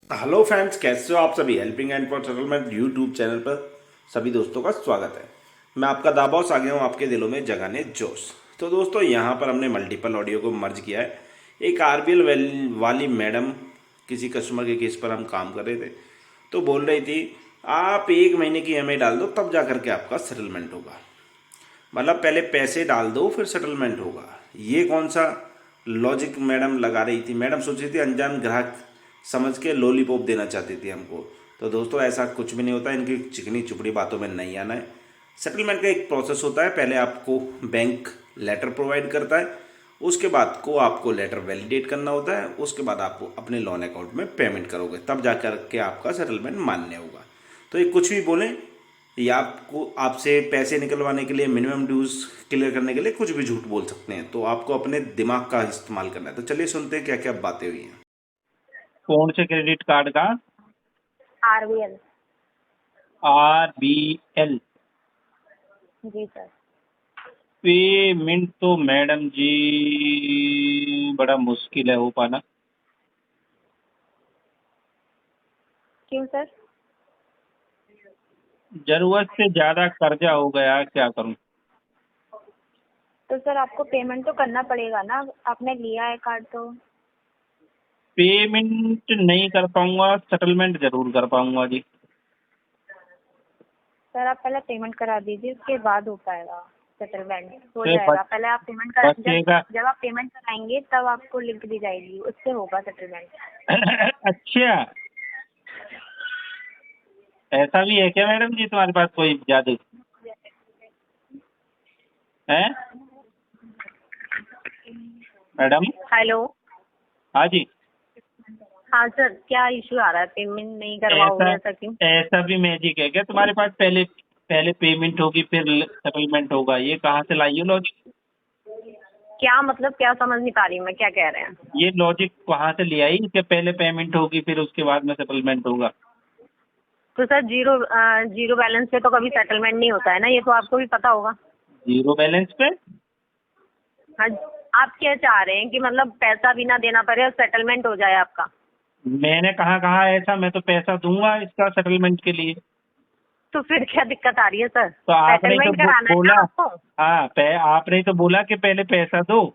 Hello friends, कैसे हो आप सभी। Helping and for settlement YouTube channel पर सभी दोस्तों का स्वागत है। मैं आपका दाबॉस आ गया हूँ आपके दिलों में जगाने जोश। तो दोस्तों, यहाँ पर हमने मल्टीपल ऑडियो को मर्ज किया है। एक आरबीएल वाली मैडम, किसी कस्टमर के केस पर हम काम कर रहे थे, तो बोल रही थी आप 1 महीने की ईएमआई डाल दो तब जा करके आपका सेटलमेंट होगा। मतलब पहले पैसे डाल दो फिर सेटलमेंट होगा। ये कौन सा लॉजिक मैडम लगा रही थी। मैडम सोच रही थी अनजान ग्राहक समझ के लॉलीपॉप देना चाहती थी हमको। तो दोस्तों, ऐसा कुछ भी नहीं होता। इनकी चिकनी चुपड़ी बातों में नहीं आना है। सेटलमेंट का एक प्रोसेस होता है। पहले आपको बैंक लेटर प्रोवाइड करता है, उसके बाद को आपको लेटर वैलिडेट करना होता है, उसके बाद आपको अपने लोन अकाउंट में पेमेंट करोगे तब जा के आपका सेटलमेंट मान्य होगा। तो ये कुछ भी बोलें, या आपको आपसे पैसे निकलवाने के लिए, मिनिमम ड्यूज क्लियर करने के लिए कुछ भी झूठ बोल सकते हैं। तो आपको अपने दिमाग का इस्तेमाल करना है। तो चलिए सुनते हैं क्या क्या बातें हुई हैं। कौन से क्रेडिट कार्ड का? आरबीएल। RBL। जी सर। पेमेंट तो मैडम जी बड़ा मुश्किल है हो पाना। क्यों सर? जरूरत से ज्यादा कर्जा हो गया, क्या करूं। तो सर आपको पेमेंट तो करना पड़ेगा ना, आपने लिया है कार्ड तो। पेमेंट नहीं कर पाऊंगा, सेटलमेंट जरूर कर पाऊंगा जी। सर आप पहले पेमेंट करा दीजिए, उसके बाद हो पाएगा सेटलमेंट, हो तो जाएगा। पहले आप पेमेंट करा, बचेगा। जब आप पेमेंट कराएंगे तब आपको लिंक दी जाएगी, उससे होगा सेटलमेंट। अच्छा, ऐसा भी है क्या मैडम जी तुम्हारे पास कोई जादू है मैडम? हेलो। हाँ जी। हाँ सर, क्या इशू आ रहा है? पेमेंट नहीं करवाओगे ऐसा ऐसा क्यों? ऐसा भी मैजिक है क्या तुम्हारे पास? पहले पहले पेमेंट होगी फिर सेटलमेंट होगा, ये कहाँ से लाई हो लॉजिक? क्या मतलब, क्या समझ नहीं पा रही मैं, क्या कह रहे हैं? ये लॉजिक कहाँ से ले आई कि पहले पेमेंट होगी फिर उसके बाद में सेटलमेंट होगा? तो सर जीरो बैलेंस पे तो कभी सेटलमेंट नहीं होता है ना, ये तो आपको भी पता होगा। जीरो बैलेंस पे? हाँ। आप क्या चाह रहे हैं कि मतलब पैसा भी ना देना पड़े और सेटलमेंट हो जाए आपका? मैंने कहाँ कहा ऐसा, मैं तो पैसा दूंगा इसका सेटलमेंट के लिए। तो फिर क्या दिक्कत आ रही है सर? तो आपने ही तो सेटलमेंट कराना है बोला। ना आपको। हाँ, आपने ही तो बोला कि पहले पैसा दो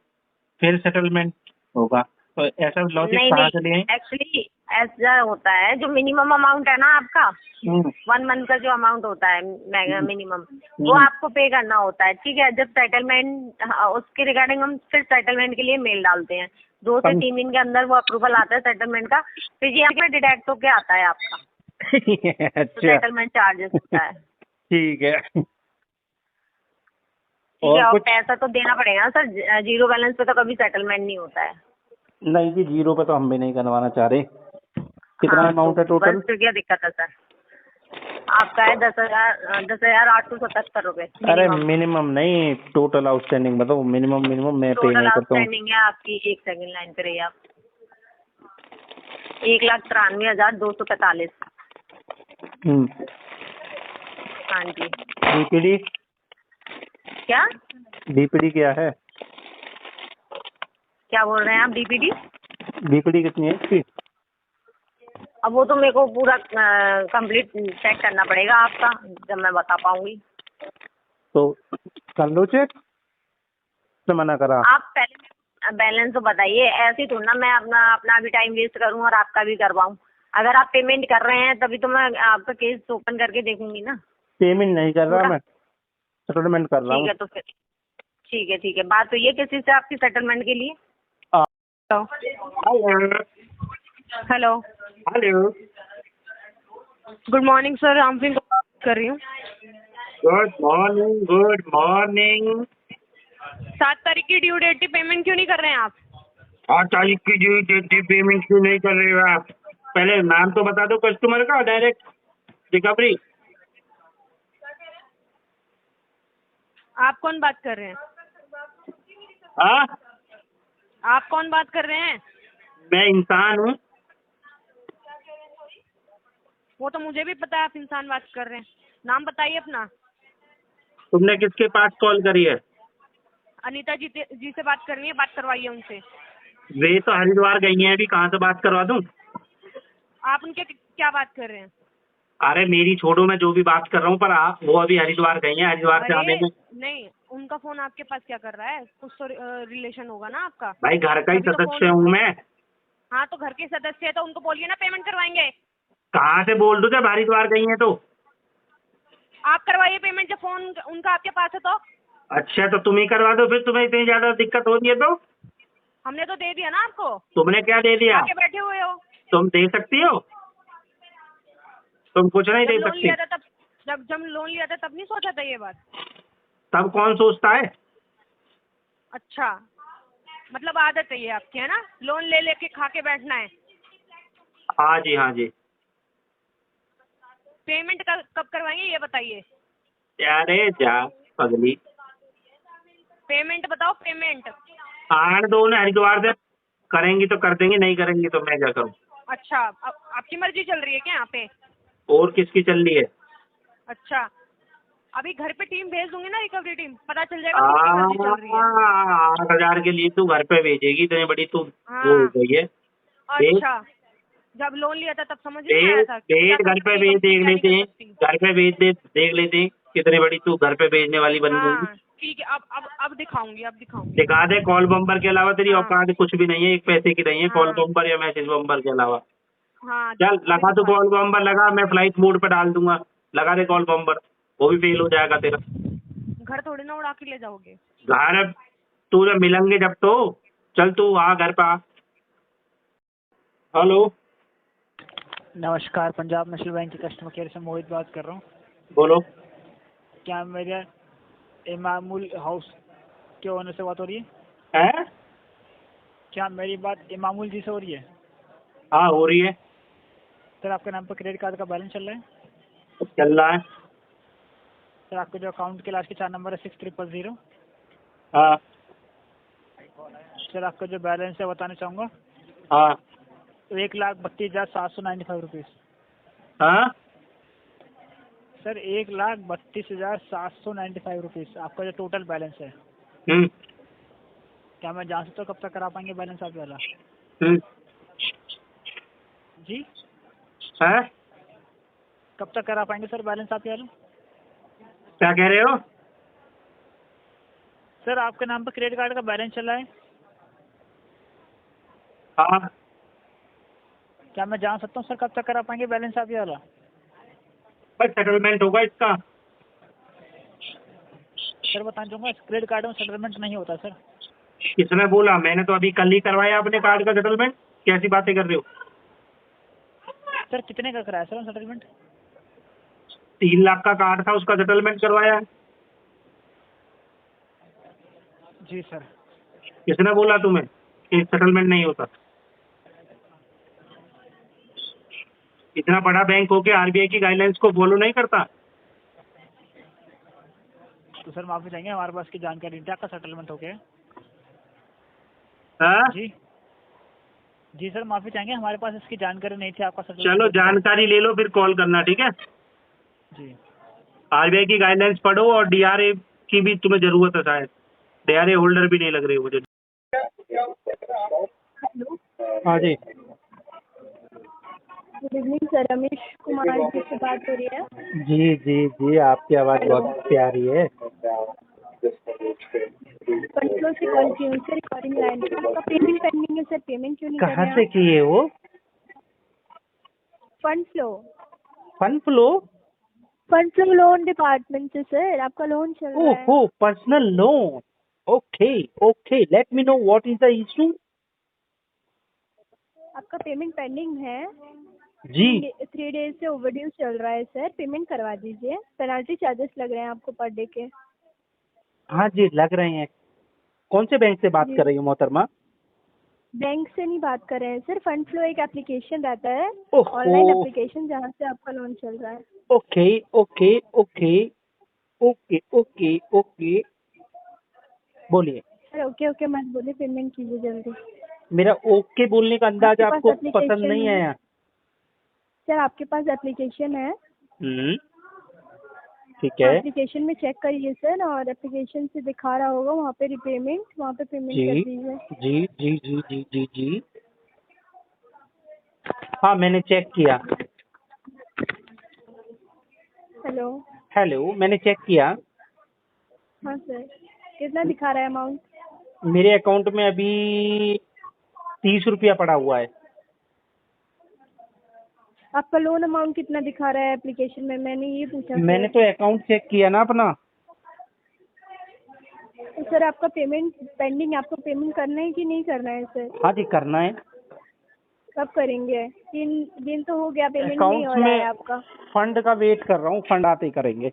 फिर सेटलमेंट होगा। तो ऐसा लॉजिक नहीं कहाँ नहीं, से ले आई? एक्चुअली ऐसा होता है, जो मिनिमम अमाउंट है ना आपका, हम्म, 1 मंथ का जो अमाउंट होता है हम्म, मिनिमम, वो हम्म। आपको पे करना होता है। ठीक है, जब सेटलमेंट, उसके रिगार्डिंग हम फिर सेटलमेंट के लिए मेल डालते हैं। 2 से 3 दिन के अंदर वो अप्रूवल आता है सेटलमेंट का, फिर ये आपका डिडक्ट होके आता है आपका। तो अच्छा, सेटलमेंट चार्जेस होता है। ठीक है। ठीक है, और और कुछ? पैसा तो देना पड़ेगा ना सर, जीरो बैलेंस पे तो कभी सेटलमेंट नहीं होता है। नहीं जी, जीरो पे तो हम भी नहीं करवाना चाह रहे। कितना हाँ, तो अमाउंट है बस टोटल? फिर क्या दिक्कत है सर? आपका है 10,877 रुपये अरे मिनिमम। मिनिमम नहीं, टोटल आउटस्टैंडिंग बताओ। मिनिमम मिनिमम मैं पे टोटल नहीं करता हूँ। आउटस्टैंडिंग है आपकी, 1 सेकंड लाइन पे रहिए आप, 1,93,245। हम्म। हाँ जी। डीपीडी? क्या? डीपीडी क्या है? क्या बोल रहे हैं आप? डीपीडी? डीपीडी कितनी है इसकी? अब वो तो मेरे को पूरा कंप्लीट चेक करना पड़ेगा आपका, जब मैं बता पाऊंगी। तो कर लो चेक, तो मना करा। आप पहले बैलेंस तो बताइए, ऐसे ही थोड़ा ना मैं अपना अपना भी टाइम वेस्ट करूं और आपका भी करवाऊं। अगर आप पेमेंट कर रहे हैं तभी तो मैं आपका केस ओपन करके देखूंगी ना। पेमेंट नहीं कर रहा पूरा। मैं, सेटलमेंट कर रहा ठीक हूँ। है, तो फिर ठीक है, ठीक है। बात तो ये किसी से आपकी सेटलमेंट के लिए? आ- तो hello. Hello. Hello. Good morning sir, Ramsingh बात कर रही हूँ। Good morning, good morning. 7 तारीख की ड्यू डेट थी, पेमेंट क्यों नहीं कर रहे हैं आप? 8 तारीख की ड्यू डेट थी, पेमेंट क्यों नहीं कर रहे हो आप? पहले नाम तो बता दो कस्टमर का, डायरेक्ट रिकवरी। आप कौन बात कर रहे हैं? हाँ, आप कौन बात कर रहे हैं? मैं इंसान हूँ। वो तो मुझे भी पता है आप इंसान बात कर रहे हैं। नाम बताइए अपना। तुमने किसके पास कॉल करी है? अनीता जी से बात करनी है, बात करवाइए उनसे। वे तो हरिद्वार गई हैं, अभी कहाँ से बात करवा दूँ? आप उनके क्या बात कर रहे हैं? अरे मेरी छोड़ो, मैं जो भी बात कर रहा हूँ, पर आप वो अभी हरिद्वार गई हैं, हरिद्वार से आने अरे में। नहीं, उनका फोन आपके पास क्या कर रहा है? कुछ तो रिलेशन होगा ना आपका। भाई घर का ही तभी तो सदस्य फोन। हूँ मैं। हाँ तो घर के सदस्य है तो उनको बोलिए ना पेमेंट करवाएंगे। कहाँ से बोल दूँ जब हरिद्वार गई हैं तो? आप करवाइए पेमेंट जब फोन उनका आपके पास है तो। अच्छा तो तुम ही करवा दो फिर, तुम्हें इतनी ज्यादा दिक्कत हो रही है तो। हमने तो दे दिया ना आपको। तुमने क्या दे दिया? आके बैठे हुए हो। तुम दे सकती हो? तुम कुछ नहीं जब दे लोन सकती। लिया था तब, जब लोन लिया था तब नहीं सोचा था ये बात? तब कौन सोचता है? अच्छा, मतलब आदत है ये आपकी, है ना? लोन ले लेके खा के बैठना है। हाँ जी, हाँ जी। पेमेंट कब करवाएंगे ये बताइए। अरे जा पगली, पेमेंट बताओ, पेमेंट। आने दो ना, हरिद्वार से करेंगी तो कर देंगे, नहीं करेंगी तो मैं क्या करूँ? अच्छा, आपकी मर्जी चल रही है क्या यहाँ पे? और किसकी चल रही है? अच्छा, अभी घर पे टीम भेज दूंगी ना, रिकवरी टीम, पता चल जाएगा किसकी मर्जी चल रही है। 8,000 के लिए तू घर पे भेजेगी? इतनी बड़ी तू वो हो हाँ। गई है। अच्छा, जब लोन लिया था तब समझ नहीं आया था कि क्या भेज कर घर पे सकती है भेज, कंपनी, देख क्या नहीं लेते कर हैं। सकती। घर पे भेज दे, देख लेते हैं कितनी बड़ी तू घर पे भेजने वाली बन गई। हाँ ठीक है, अब दिखाऊंगी, अब दिखाऊंगी। दिखा दे, कॉल बम्पर के अलावा तेरी हाँ औकात कुछ भी नहीं है, एक पैसे की नहीं है कॉल हाँ बम्पर या मैसेज बम्पर के अलावा। हाँ, चल अभी लगा, तू दिखाती कॉल हूँ। बम्पर लगा, मैं फ्लाइट मोड पे डाल दूंगा। लगा दे कॉल बम्पर, वो भी फेल हो जाएगा तेरा। घर थोड़ी ना उड़ा के ले जाओगे। घर तू जब मिलेंगे जब तो। चल तू आ घर पे आ। हेलो, नमस्कार, पंजाब नेशनल बैंक के कस्टमर केयर से मोहित बात कर रहा हूँ। बोलो। क्या मेरे इमामुल हाउस के ओनर से बात हो रही है? है? क्या मेरी बात इमामुल जी से हो रही है? हाँ हो रही है। सर आपके नाम पर क्रेडिट कार्ड का बैलेंस चल रहा है? चल रहा है। सर आपके जो अकाउंट के लास्ट के 4 नंबर है 6300। हाँ सर आपका जो बैलेंस है बताना चाहूँगा, हाँ 1,32,795 रुपीज़। हाँ। सर 1,32,795 रुपीज़ आपका जो टोटल बैलेंस है। हम्म क्या मैं जान सकता हूँ कब तक करा पाएंगे बैलेंस आप वाला? हम्म। जी, है? कब तक करा पाएंगे सर बैलेंस आप वाला? क्या कह रहे हो? सर आपके नाम पर क्रेडिट कार्ड का बैलेंस चला है। हाँ। क्या मैं जान सकता हूँ सर कब तक करा पाएंगे बैलेंस आप वाला? बस सेटलमेंट होगा इसका। सर बताना चाहूँगा, इस क्रेडिट कार्ड में सेटलमेंट नहीं होता सर। किसने बोला? मैंने तो अभी कल ही करवाया अपने कार्ड का सेटलमेंट। कैसी बातें कर रहे हो? सर कितने का कराया सर सेटलमेंट? 3 लाख का कार्ड था, उसका सेटलमेंट करवाया है। जी सर। किसने बोला तुम्हें कि सेटलमेंट नहीं होता? इतना बड़ा बैंक होके आरबीआई की गाइडलाइंस को फॉलो नहीं करता? तो सर माफ़ी चाहेंगे, हमारे पास की जानकारी नहीं थी आपका सेटलमेंट हो गया। हाँ? जी जी सर, माफ़ी चाहेंगे, हमारे पास इसकी जानकारी नहीं थी आपका सेटलमेंट चलो हो गया। जानकारी ले लो फिर कॉल करना, ठीक है? जी आरबीआई की गाइडलाइंस पढ़ो, और डीआरए की भी तुम्हें जरूरत है शायद। डीआरए होल्डर भी नहीं लग रही हो मुझे। हेलो, हाँ जी। Good evening sir, Ramesh Kumar ji से बात हो रही है? जी जी जी, आपकी आवाज़ बहुत प्यारी है। कंट्रोल से कॉल की हूँ सर, रिकॉर्डिंग लाइन पे। आपका पेमेंट पेंडिंग है सर, पेमेंट क्यों नहीं कर कहाँ रहे से हैं आप? किए वो? Fund flow, fund flow? Fund flow loan department से सर, आपका लोन चल रहा है। ओहो, personal loan. Okay okay, let me know what is the issue. आपका पेमेंट पेंडिंग है, जी 3 डेज से ओवरड्यू चल रहा है सर, पेमेंट करवा दीजिए। पेनल्टी चार्जेस लग रहे हैं आपको पर डे के। हाँ जी, लग रहे हैं। कौन से बैंक से बात जी, कर रही हो मोहतरमा? बैंक से नहीं बात कर रहे हैं सर, फंड फ्लो एक एप्लीकेशन रहता है, ओहो। ऑनलाइन एप्लीकेशन, जहाँ से आपका लोन चल रहा है। Okay okay okay okay okay okay, बोलिए। सर ओके ओके मत बोलिए, पेमेंट कीजिए जल्दी। मेरा ओके बोलने का अंदाज आपके पास आपको एप्लीकेशन पसंद नहीं है? आया? सर आपके पास एप्लीकेशन है? ठीक है। एप्लीकेशन में चेक करिए सर, और एप्लीकेशन से दिखा रहा होगा वहाँ पे रिपेमेंट, वहाँ पे पेमेंट कर जी दीजिए। जी जी जी जी जी जी। हाँ मैंने चेक किया। हेलो। हेलो, मैंने चेक किया। हाँ सर, कितना दिखा रहा है अमाउंट? मेरे अकाउंट में अभी 30 रुपया पड़ा हुआ है। आपका लोन अमाउंट कितना दिखा रहा है एप्लीकेशन में? मैंने ये पूछा मैंने सर। तो अकाउंट चेक किया ना अपना। तो सर आपका पेमेंट पेंडिंग है, आपको पेमेंट करना है कि नहीं करना है सर? हाँ जी करना है। कब करेंगे? 3 दिन तो हो गया, पेमेंट नहीं अकाउंट हो रहा है में आपका। फंड का वेट कर रहा हूँ, फंड आते ही करेंगे।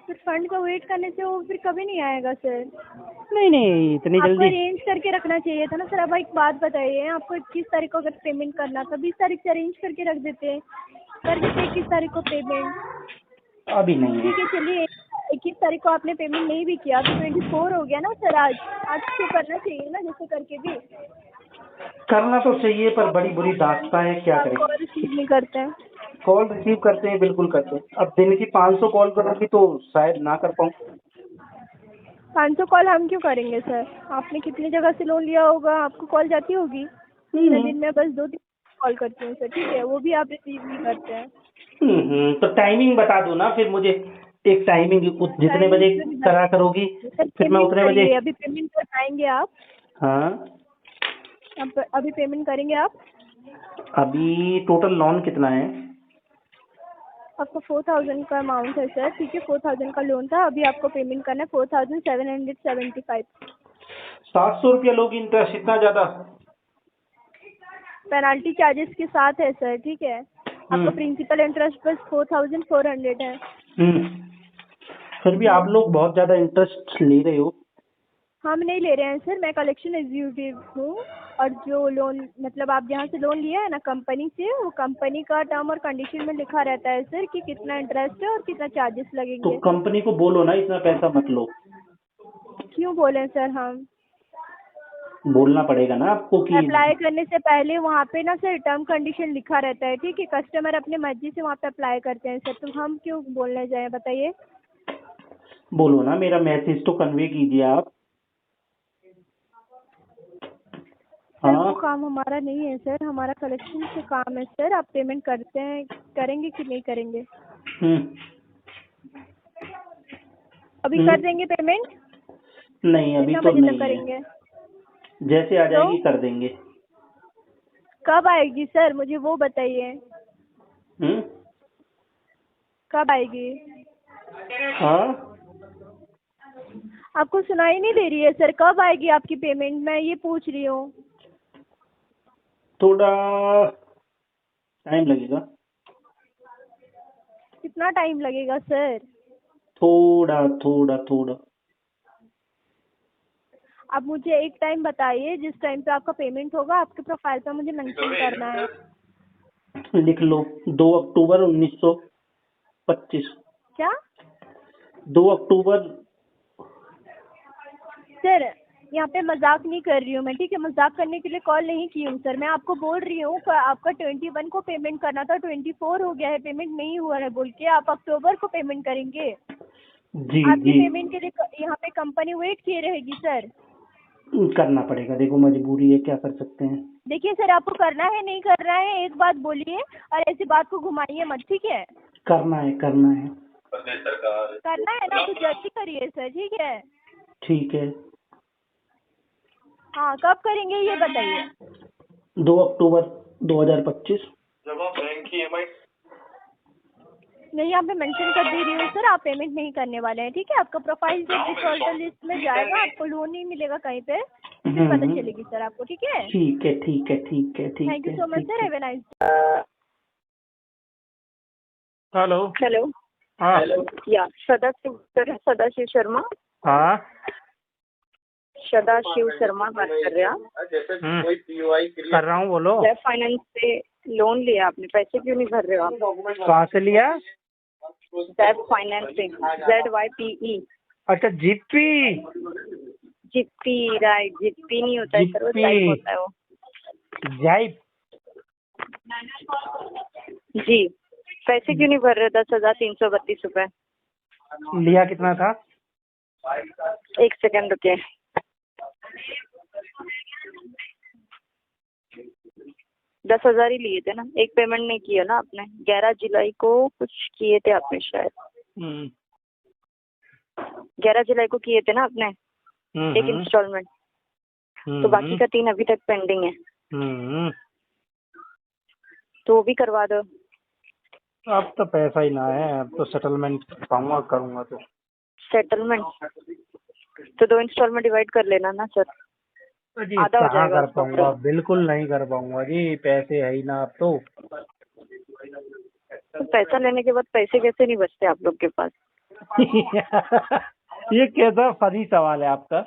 फिर फंड का वेट करने से वो फिर कभी नहीं आएगा सर। नहीं नहीं इतनी आपको जल्दी। अरेंज करके रखना चाहिए था ना सर। अब एक बात बताइए, आपको 21 तारीख को अगर पेमेंट करना था, 20 तारीख से अरेंज करके रख देते, कर देते 21 तारीख को पेमेंट। अभी नहीं है। ठीक है चलिए, 21 तारीख को आपने पेमेंट नहीं भी किया तो 24 हो गया ना सर। आज तो करना चाहिए ना, जैसे करके भी। करना तो चाहिए पर बड़ी बुरी दास्तां है, क्या आप करें। कॉल रिसीव नहीं करते हैं। कॉल रिसीव करते हैं, बिल्कुल करते हैं। अब दिन की 500 कॉल करूँगी तो शायद ना कर पाऊँ। 500 कॉल हम क्यों करेंगे सर? आपने कितनी जगह से लोन लिया होगा, आपको कॉल जाती होगी। मैं दिन में बस 2-3 कॉल करती हूँ सर, ठीक है, वो भी आप रिसीव नहीं करते हैं। तो टाइमिंग बता दो ना फिर मुझे। एक टाइमिंग जितने बजे करा करोगी फिर मैं उतने बजे। अभी पेमेंट कर पाएंगे आप? हाँ अब अभी पेमेंट करेंगे आप? अभी टोटल लोन कितना है? आपका 4000 का अमाउंट है सर, ठीक है। 4000 का लोन था, अभी आपको पेमेंट करना है 4775। 700 रुपया लोगी इंटरेस्ट, इतना ज्यादा? पेनाल्टी चार्जेस के साथ है सर, ठीक है। आपका प्रिंसिपल इंटरेस्ट बस 4400 है। फिर भी आप लोग बहुत ज्यादा इंटरेस्ट ले रहे हो। हम नहीं ले रहे हैं सर, मैं कलेक्शन एग्जीक्यूटिव हूँ। और जो लोन मतलब आप जहाँ से लोन लिया है ना कंपनी से, वो कंपनी का टर्म और कंडीशन में लिखा रहता है सर कि कितना इंटरेस्ट है और कितना चार्जेस तो लगेंगे। कंपनी को बोलो ना इतना पैसा मत लो। क्यों बोले सर? हम बोलना पड़ेगा ना आपको कि अप्लाई करने से पहले वहाँ पे ना सर टर्म कंडीशन लिखा रहता है, ठीक है। कस्टमर अपने मर्जी से वहाँ पे अप्लाई करते हैं सर, तो हम क्यों बोलने जाए बताइए। बोलो ना, मेरा मैसेज तो कन्वे कीजिए आप। सर हाँ वो काम हमारा नहीं है सर, हमारा कलेक्शन से काम है सर। आप पेमेंट करते हैं, करेंगे कि नहीं करेंगे? अभी कर देंगे पेमेंट? नहीं अभी कितना तो बजे नहीं तक है, करेंगे? जैसे आ जाएगी कर देंगे। कब आएगी सर, मुझे वो बताइए। कब आएगी? हाँ आपको सुनाई नहीं दे रही है सर? कब आएगी आपकी पेमेंट, मैं ये पूछ रही हूँ। थोड़ा टाइम लगेगा। कितना टाइम लगेगा सर? थोड़ा थोड़ा थोड़ा। आप मुझे एक टाइम बताइए जिस टाइम पे आपका पेमेंट होगा, आपके प्रोफाइल पे मुझे मेंशन करना है। लिख लो 2 अक्टूबर 1925। क्या 2 अक्टूबर। सर? यहाँ पे मजाक नहीं कर रही हूँ मैं, ठीक है। मजाक करने के लिए कॉल नहीं की हूँ सर। मैं आपको बोल रही हूँ आपका 21 को पेमेंट करना था, 24 हो गया है, पेमेंट नहीं हुआ है बोल के आप अक्टूबर को पेमेंट करेंगे। जी आपकी जी पेमेंट के लिए यहाँ पे कंपनी वेट किए रहेगी सर। करना पड़ेगा, देखो मजबूरी है, क्या कर सकते हैं। देखिए सर, आपको करना है नहीं करना है एक बात बोलिए और ऐसी बात को घुमाइए मत, ठीक है। करना है करना है। करना है ना तो जल्दी करिए सर, ठीक है। ठीक है। हाँ कब करेंगे ये बताइए। 2 अक्टूबर 2025। जब आप बैंक की EMI नहीं, यहाँ पे मेंशन कर दे रही हूँ सर, आप पेमेंट नहीं करने वाले हैं, ठीक है। आपका प्रोफाइल जब डिफॉल्टर लिस्ट में जाएगा, आपको लोन नहीं मिलेगा कहीं पे, फिर पता चलेगी सर आपको, ठीक है। ठीक है ठीक है ठीक है ठीक है। Thank you so much sir, have a nice. Hello. Hello. हाँ या सदाशिव शर्मा। हाँ सदाशिव शर्मा बात कर रहे हैं आप? कर रहा हूँ, बोलो। जैब फाइनेंस से लोन लिया आपने, पैसे क्यों नहीं भर रहे हो आप? कहाँ से लिया? जैब फाइनेंस से, ZYPE। अच्छा जीपी। जिप्पी, राइट। जिप्पी नहीं होता है सर, वो टाइप होता है वो। जाइप। जी, पैसे क्यों नहीं भर रहे? 10,332 रुपए। लिया कितना था? 1 सेकंड रुके। 10,000 ही लिए थे ना, एक पेमेंट नहीं किया ना आपने। 11 जुलाई को कुछ किए थे आपने शायद, 11 जुलाई को किए थे ना आपने एक इंस्टॉलमेंट। तो बाकी का 3 अभी तक पेंडिंग है, तो वो भी करवा दो। अब तो पैसा ही ना है, अब तो सेटलमेंट पाऊंगा करूंगा तो। सेटलमेंट तो 2 इंस्टॉलमेंट डिवाइड कर लेना ना सर, जी आधा हो कहाँ जाएगा कर उसका पाऊंगा, पूरा। बिल्कुल नहीं कर पाऊंगा जी, पैसे है ही ना अब तो। तो पैसा लेने के बाद पैसे कैसे नहीं बचते आप लोग के पास? ये कैसा फनी सवाल है आपका।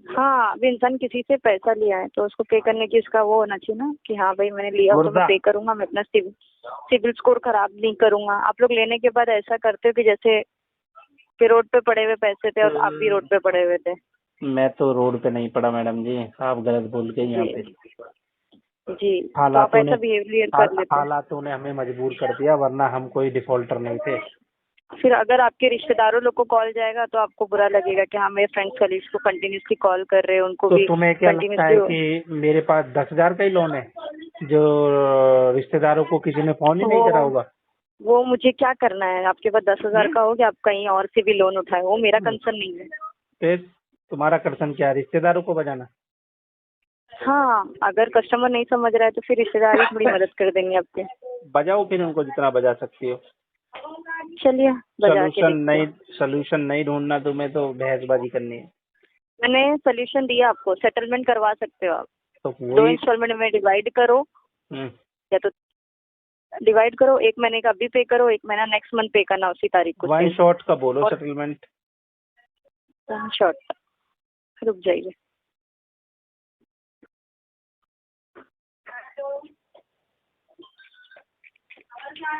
हाँ, अभी इंसान किसी से पैसा लिया है तो उसको पे करने की उसका वो होना चाहिए ना कि हाँ भाई मैंने लिया हो तो मैं गुर्दा। पे करूंगा, मैं अपना सिविल स्कोर खराब नहीं करूंगा। आप लोग लेने के बाद ऐसा करते हो कि जैसे कि रोड पे पड़े हुए पैसे थे और आप भी रोड पे पड़े हुए थे। मैं तो रोड पे नहीं पड़ा मैडम जी, आप गलत बोल गए यहाँ पे। जी, तो आप हालातों ने ऐसा बिहेवियर कर लेते हैं। हालातों ने हमें मजबूर कर दिया, वरना हम कोई डिफॉल्टर नहीं थे। फिर अगर आपके रिश्तेदारों लोग को कॉल जाएगा तो आपको बुरा लगेगा कि हाँ मेरे फ्रेंड्स कलीग्स को कंटिन्यूसली कॉल कर रहे हैं, उनको तो भी तुम्हें क्या लगता है कंटिन्यूसली। कि मेरे पास 10,000 का ही लोन है जो रिश्तेदारों को किसी ने फोन ही नहीं करा होगा? वो मुझे क्या करना है? आपके पास 10,000 का हो कि आप कहीं और से भी लोन उठाए, वो मेरा कंसर्न नहीं है। फिर तुम्हारा कंसर्न क्या है, रिश्तेदारों को बजाना? हाँ, अगर कस्टमर नहीं समझ रहा है तो फिर रिश्तेदार ही थोड़ी मदद कर देंगे आपके। बजाओ फिर उनको जितना बजा सकती हो। चलिए बजा के देखते हैं। सोल्यूशन नहीं ढूंढना तुम्हें, तो बहसबाजी करनी है। मैंने सोल्यूशन दिया आपको, सेटलमेंट करवा सकते हो आप। तो 2 वही। इंस्टॉलमेंट में डिवाइड करो, या तो डिवाइड करो, 1 महीने का अभी पे करो, 1 महीना नेक्स्ट मंथ पे करना उसी तारीख को। वन शॉट का बोलो और सेटलमेंट। शॉर्ट, रुक जाइए। आठ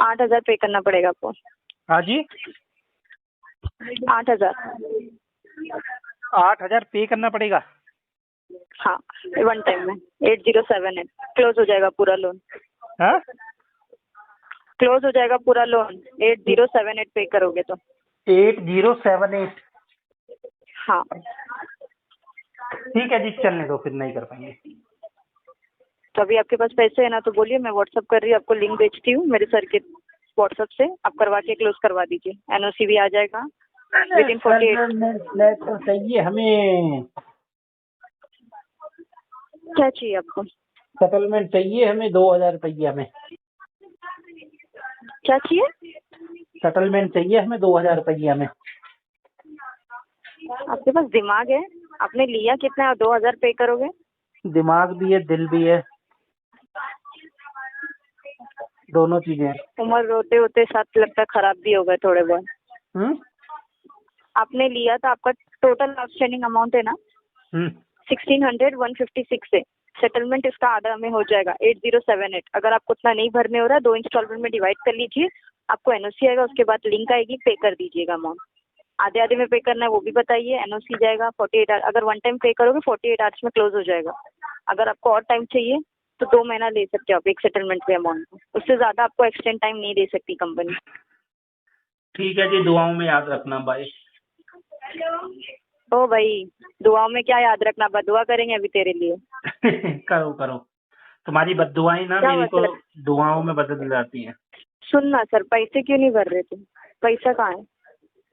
8,000 पे करना पड़ेगा आपको। हाँ जी, 8,000। 8,000 पे करना पड़ेगा। हाँ, 1 टाइम में 8078 क्लोज हो जाएगा पूरा लोन। हाँ, क्लोज हो जाएगा पूरा लोन 8078 पे करोगे तो। 8078। हाँ, ठीक है जी, चलने दो, फिर नहीं कर पाएंगे। तो अभी आपके पास पैसे है ना तो बोलिए, मैं व्हाट्सअप कर रही हूँ आपको, लिंक भेजती हूँ मेरे सर के व्हाट्सअप से, आप करवा के क्लोज करवा दीजिए। एनओसी भी आ जाएगा विदिन 48। तो चाहिए हमें, क्या चाहिए आपको? सेटलमेंट चाहिए हमें 2,000 रुपये में। क्या चाहिए? सेटलमेंट चाहिए हमें 2,000 रुपये में। आपके पास दिमाग है? आपने लिया कितना है और 2,000 पे करोगे? दिमाग भी है, दिल भी है, दोनों चीजें। उम्र रोते होते साथ लगता है खराब भी हो गए थोड़े बहुत। आपने लिया था, आपका टोटल आउटस्टैंडिंग अमाउंट है ना 1600 है। सेटलमेंट इसका आधा में हो जाएगा 8078। अगर आपको उतना नहीं भरने हो रहा है 2 इंस्टॉलमेंट में डिवाइड कर लीजिए, आपको एनओसी आएगा, उसके बाद लिंक आएगी, पे कर दीजिएगा अमाउंट। आधे आधे में पे करना है वो भी बताइए। एनओसी जाएगा 48 आवर्स, अगर 1 टाइम पे करोगे 48 आवर्स में क्लोज हो जाएगा। अगर आपको और टाइम चाहिए तो 2 महीना ले सकते हो आप एक सेटलमेंट पे अमाउंट को, उससे ज्यादा आपको एक्सटेंड टाइम नहीं दे सकती कंपनी। ठीक है जी, दुआओं में याद रखना, बाय। ओ भाई, दुआओं में क्या याद रखना, बदुआ करेंगे अभी तेरे लिए। करो करो, तुम्हारी बद्दुआएं ना क्या मेरी को मतलब? दुआओं में बदल जाती हैं। सुनना सर, पैसे क्यों नहीं भर रहे थे? पैसा कहाँ है?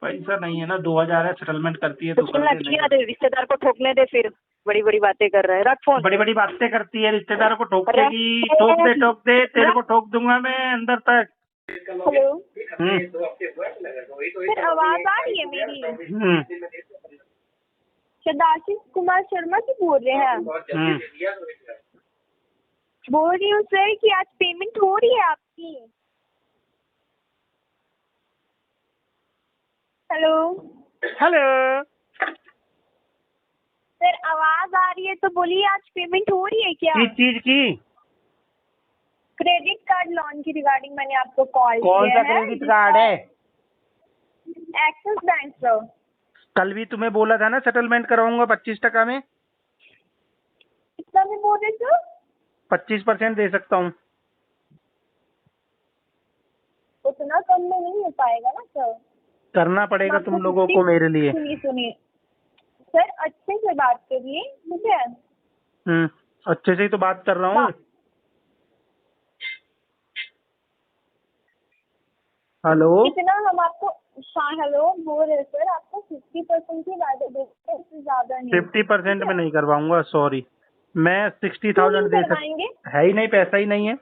पैसा नहीं है ना, 2,000 है, सेटलमेंट करती है तो तो सुनना, कर दे, नहीं ठीक है, रिश्तेदार को ठोकने दे, फिर बड़ी बड़ी बातें कर रहा है। रख फोन। बड़ी बड़ी बातें करती है, रिश्तेदारों को ठोकेगी। ठोक दे, तेरे को ठोक दूंगा मैं अंदर तक। हेलो हम्म सर, आवाज आ रही है मेरी? हम्म सदाशिव कुमार शर्मा जी बोल रहे हैं? हम्म। बोल रही हूँ सर कि आज पेमेंट हो रही है आपकी। हेलो हेलो, सर, आवाज आ रही है तो बोलिए, आज पेमेंट हो रही है क्या? किस चीज की? क्रेडिट कार्ड लोन की रिगार्डिंग मैंने आपको कॉल कौन किया सा है। क्रेडिट कार्ड है? Axis bank sir. कल भी तुम्हें बोला था ना सेटलमेंट कराऊंगा 25% में। कितना भी बोल रहे सर? 25% दे सकता हूँ। उतना कम में नहीं हो पाएगा ना सर। करना पड़ेगा तुम लोगों को मेरे लिए। सुनिए सुनिए सर, अच्छे से बात करिए, ठीक है? अच्छे से ही तो बात कर रहा हूँ। हेलो, कितना हम आपको, हाँ हेलो बोल रहे सर, आपको 50% ही वादा देते हैं, इससे ज्यादा नहीं। 50% में नहीं करवाऊंगा, सॉरी। मैं 60,000 दे करवाएंगे? है ही नहीं, पैसा ही नहीं है।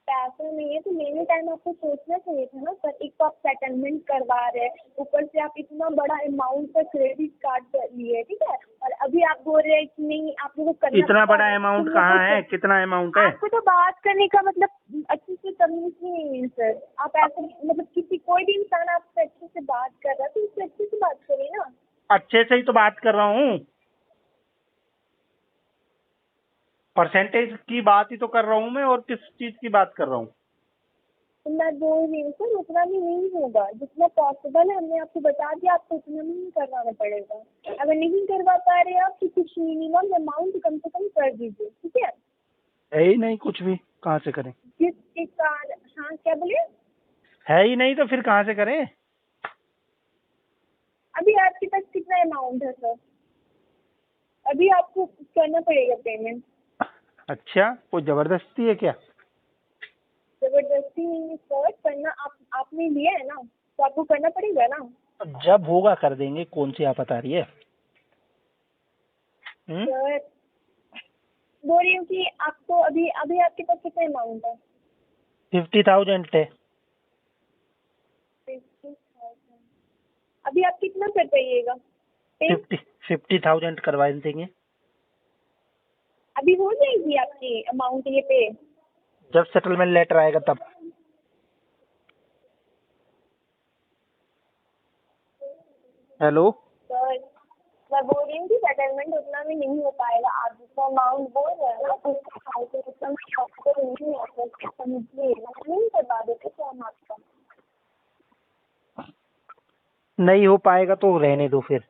पैसा नहीं है तो लेने टाइम आपको सोचना चाहिए था ना सर। एक तो आप सेटलमेंट करवा रहे हैं, ऊपर से आप इतना बड़ा अमाउंट का क्रेडिट कार्ड कर लिए, ठीक है? और अभी आप बोल रहे हैं कि नहीं आप लोगों को करना। इतना बड़ा अमाउंट कहाँ है? कितना अमाउंट है? आपको तो बात करने का मतलब अच्छे से तमीज नहीं है सर। आप ऐसे मतलब कोई भी इंसान आपसे अच्छे से बात कर रहा है तो उससे अच्छे से बात करिए ना। अच्छे से ही तो बात कर रहा हूँ, परसेंटेज की बात ही तो कर रहा हूँ मैं, और किस चीज की बात कर रहा हूँ? तो मैं बोल रही हूँ सर, उतना भी नहीं होगा। जितना पॉसिबल है हमने आपको बता दिया, आपको उतना नहीं करवाना पड़ेगा। अगर नहीं करवा पा रहे आप तो कुछ मिनिमम अमाउंट कम से कम कर दीजिए, ठीक है? है ही नहीं कुछ भी, कहाँ से करें? जिसके कारण, हाँ क्या बोले? है ही नहीं तो फिर कहाँ से करें? अभी आपके पास कितना अमाउंट है सर? अभी आपको करना पड़ेगा पेमेंट। अच्छा, कोई जबरदस्ती है क्या? जबरदस्ती नहीं है सर, करना आपने लिया है ना, तो आपको करना पड़ेगा ना। जब होगा कर देंगे, कौन सी आफत आ रही है? सर बोल रही हूँ कि आपको अभी अभी आपके पास कितना अमाउंट है? 50,000 है। 50,000। अभी आप कितना कर पाइएगा? 50,000 करवा देंगे। अभी हो जाएगी आपकी अमाउंट ये पे? जब सेटलमेंट लेटर आएगा तब। हेलो सर मैं बोल रही हूँ कि सेटलमेंट उतना भी नहीं हो पाएगा। आप जितना अमाउंट बोल रहे हैं ना उतना नहीं है, समझिए। नहीं करवा देते तो हम आपका। नहीं हो पाएगा तो रहने दो फिर।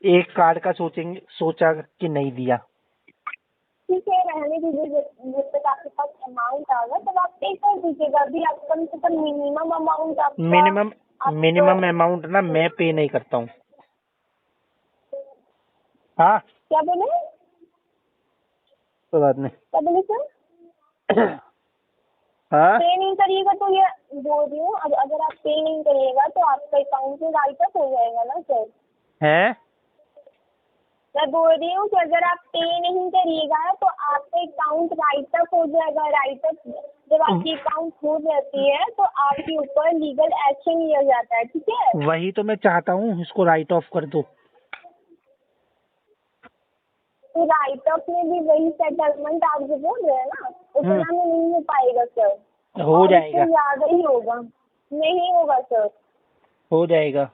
एक कार्ड का सोचा कि नहीं दिया। ठीक है, रहने दीजिए। जब तक आपके पास अमाउंट आएगा तब आप पे कर दीजिएगा। अभी आप कम से कम मिनिमम अमाउंट मिनिमम अमाउंट ना मैं पे नहीं करता हूँ। हाँ क्या बोले? कोई बात नहीं। क्या बोले सर? हाँ पे नहीं करिएगा तो ये बोल रही हूँ, अब अगर आप पे नहीं करिएगा तो आपका अकाउंट में राइट अप हो जाएगा ना सर। है, मैं बोल रही हूँ कि अगर आप पे नहीं करिएगा तो आपका अकाउंट राइट अप हो जाएगा। राइट अप जब आपकी अकाउंट हो जाती है तो आपके ऊपर लीगल एक्शन लिया जाता है, ठीक है? वही तो मैं चाहता हूँ, इसको राइट ऑफ कर दो। तो राइट अप में भी वही सेटलमेंट आप जो बोल रहे हैं ना, उतना में नहीं हो पाएगा सर। हो जाएगा, ज्यादा ही होगा। नहीं होगा सर। हो जाएगा।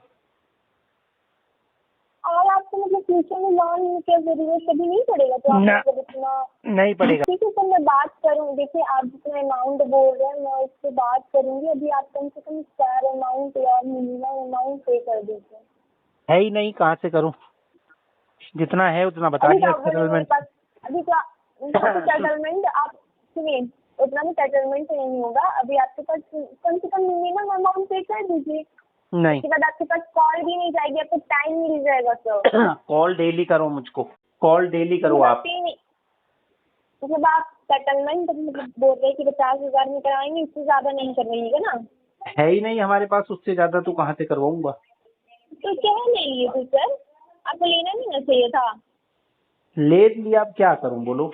और आपको मतलब फ्यूचर में लोन की जरूरत कभी नहीं पड़ेगा तो आप मतलब इतना नहीं पड़ेगा। ठीक है सर, मैं बात करूँ। देखिए आप जितना अमाउंट बोल रहे हैं मैं उससे बात करूंगी। अभी आप कम से कम 4 अमाउंट या मिनिमम अमाउंट पे कर दीजिए। है ही नहीं, कहाँ से करूँ? जितना है उतना बता दिया। सेटलमेंट अभी क्या सेटलमेंट आप सुनिए, उतना भी सेटलमेंट नहीं होगा। अभी आपके पास कम से कम मिनिमम अमाउंट पे कर दीजिए। नहीं, उसके बाद आपके पास कॉल भी नहीं जाएगी, आपको टाइम मिल जाएगा सर। कॉल डेली करो मुझको, कॉल डेली करो आप। मतलब आप सेटलमेंट मतलब बोल रहे हैं कि 50,000 में कराएंगे, इससे ज्यादा नहीं करवाइएगा ना? है ही नहीं हमारे पास, उससे ज्यादा तो कहाँ से करवाऊंगा। तो क्या ले लिए थे सर? आपको लेना नहीं ना चाहिए था। ले लिया, अब क्या करूं बोलो,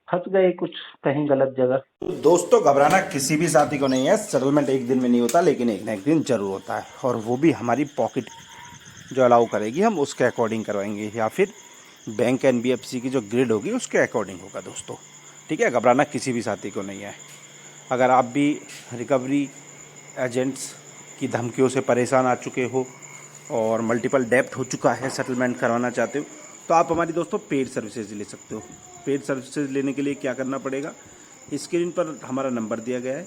फंस गए कुछ कहीं गलत जगह। दोस्तों घबराना किसी भी साथी को नहीं है। सेटलमेंट एक दिन में नहीं होता, लेकिन एक ना एक दिन जरूर होता है, और वो भी हमारी पॉकेट जो अलाउ करेगी हम उसके अकॉर्डिंग करवाएंगे, या फिर बैंक NBFC की जो ग्रिड होगी उसके अकॉर्डिंग होगा दोस्तों। ठीक है, घबराना किसी भी साथी को नहीं है। अगर आप भी रिकवरी एजेंट्स की धमकियों से परेशान आ चुके हो और मल्टीपल डेप्ट हो चुका है, सेटलमेंट करवाना चाहते हो, तो आप हमारी दोस्तों पेड सर्विसेज ले सकते हो। पेड सर्विसेज लेने के लिए क्या करना पड़ेगा, स्क्रीन पर हमारा नंबर दिया गया है,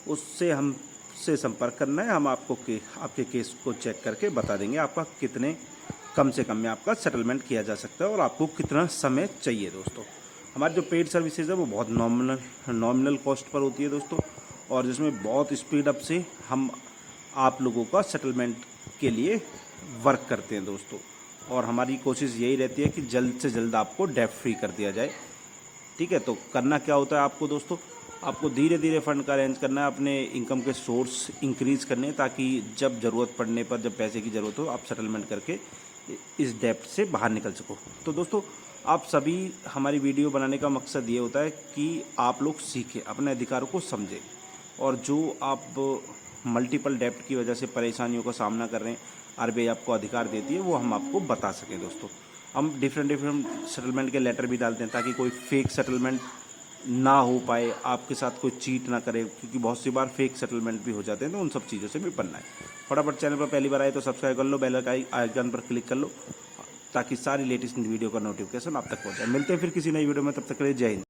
उससे हमसे संपर्क करना है। हम आपको आपके केस को चेक करके बता देंगे आपका कितने कम से कम में आपका सेटलमेंट किया जा सकता है और आपको कितना समय चाहिए दोस्तों। हमारी जो पेड सर्विसेज है वो बहुत नॉमिनल कॉस्ट पर होती है दोस्तों, और जिसमें बहुत स्पीड अप से हम आप लोगों का सेटलमेंट के लिए वर्क करते हैं दोस्तों। और हमारी कोशिश यही रहती है कि जल्द से जल्द आपको डेब्ट फ्री कर दिया जाए। ठीक है, तो करना क्या होता है आपको दोस्तों, आपको धीरे धीरे फंड का अरेंज करना है, अपने इनकम के सोर्स इंक्रीज करने हैं, ताकि जब ज़रूरत पड़ने पर, जब पैसे की ज़रूरत हो, आप सेटलमेंट करके इस डेब्ट से बाहर निकल सको। तो दोस्तों आप सभी, हमारी वीडियो बनाने का मकसद ये होता है कि आप लोग सीखें, अपने अधिकारों को समझें, और जो आप मल्टीपल डेब्ट की वजह से परेशानियों का सामना कर रहे हैं, आरबीआई आपको अधिकार देती है, वो हम आपको बता सकें दोस्तों। हम डिफरेंट सेटलमेंट के लेटर भी डालते हैं ताकि कोई फेक सेटलमेंट ना हो पाए, आपके साथ कोई चीट ना करे, क्योंकि बहुत सी बार फेक सेटलमेंट भी हो जाते हैं। तो उन सब चीज़ों से भी बनना है। फटाफट चैनल पर पहली बार आए तो सब्सक्राइब कर लो, बेल आइकन पर क्लिक कर लो, ताकि सारी लेटेस्ट वीडियो का नोटिफिकेशन आप तक पहुँचाए। मिलते हैं फिर किसी नई वीडियो में, तब तक के लिए जय हिंद।